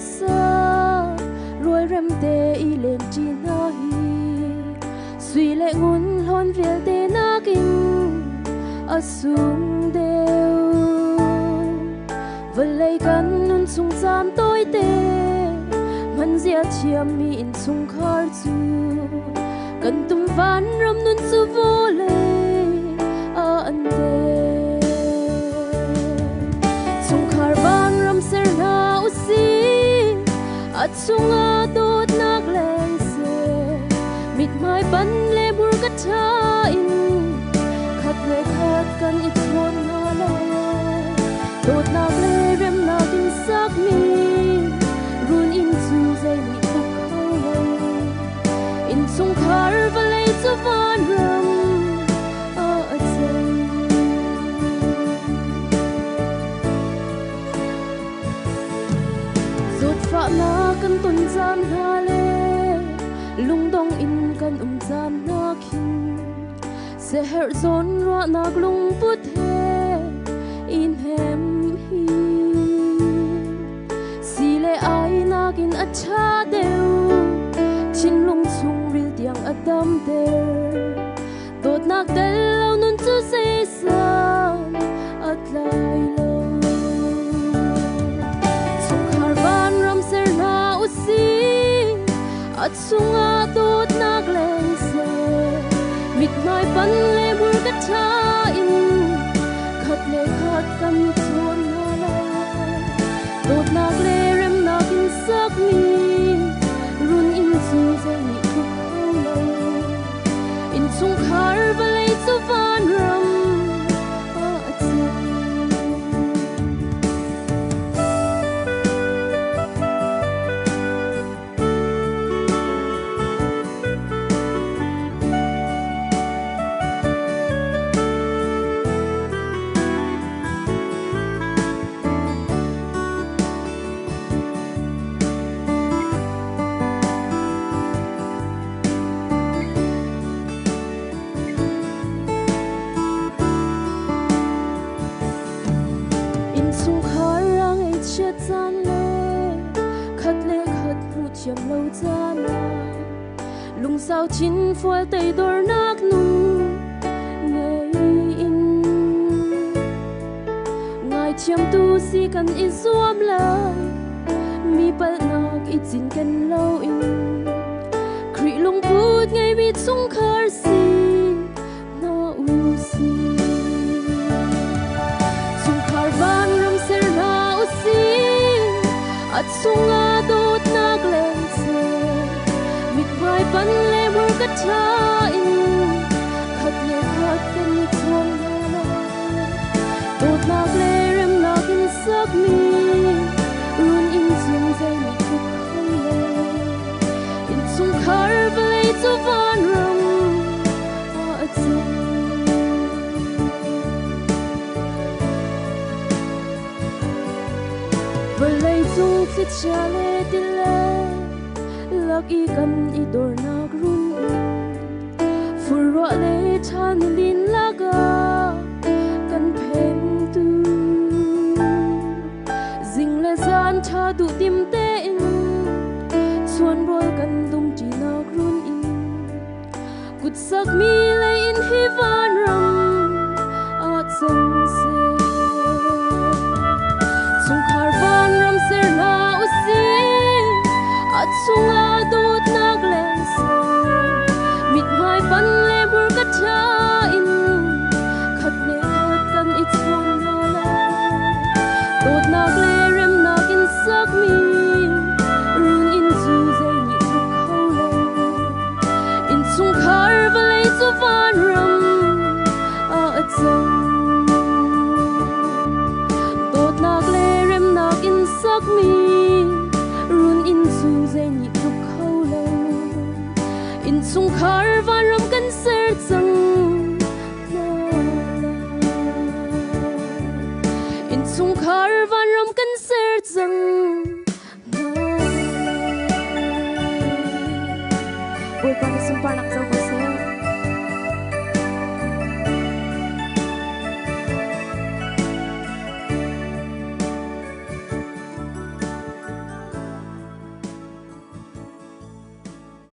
sa rồi rem te i lên chi na hi suy lệ ngun hôn việt te na kinh a sung đều và lấy căn nun sung gian tôi te man zia chiam mi in sung khar chu kan tum van ram nun chu vô lệ a an te sung khar van ram ser na usi at sunga dot nak leng se mit mai ban le bur ka cha in khat le khat kan it thon na la dot nak le rem na tin sak mi run in chu zai mi thuk khau in sung khar va le chu van ram a chen zot fa na kan tun zan ha le lung dong in kan zan na khin se her zon ro nak lung put he in hem hi si le ai nakin acha deu chin lung chung ril tiang adam der dot nak del lo nun chu se san at lai lo sung khar van ram ser na usi at sunga dot nak leng se mit mai pan le bur ka cha in khat le khat kan thon na la dot nak le rem nak in sak mi run in chu zai mi thuk khau lo in sung khar va le chu van ram a chen lâu chana lung sao chín phôi tay đor nak nung ngày in ngày chiam tu si kan in zoom lại mi bal nak i chin kan lâu in kri lung put ngày mi chung khar si na u si chung khar van ram ser na u si at sunga dot nak leng se mit mai pan le bur ka cha in khat le khat kan ni thon na dot nak le rem nak in sak mi run in chung zai mi thuk khau le in chung khar va le chu van ram a chen va le chung sit cha le til le lak i kan i dor nak run furwa le than lin laga kan phem tu zing le zan tha du tim te in chuan rol kan dum ti nak run in kut sak mi le in hi van ram a chen se chung khar van ram ser na usi at sunga dot nak leng se mit mai pan le bur ka cha in khat le khat kan i thon na la dot nak le rem nak in sak mi run in chu zai ni thuk khau lo in chung khar va le chu van ram a chen dot nak le rem nak in sak mi run in chu zai ni thuk khau lo in chung khar van ram kan ser chang la in chung khar van ram kan ser chang la oi kan sum par nak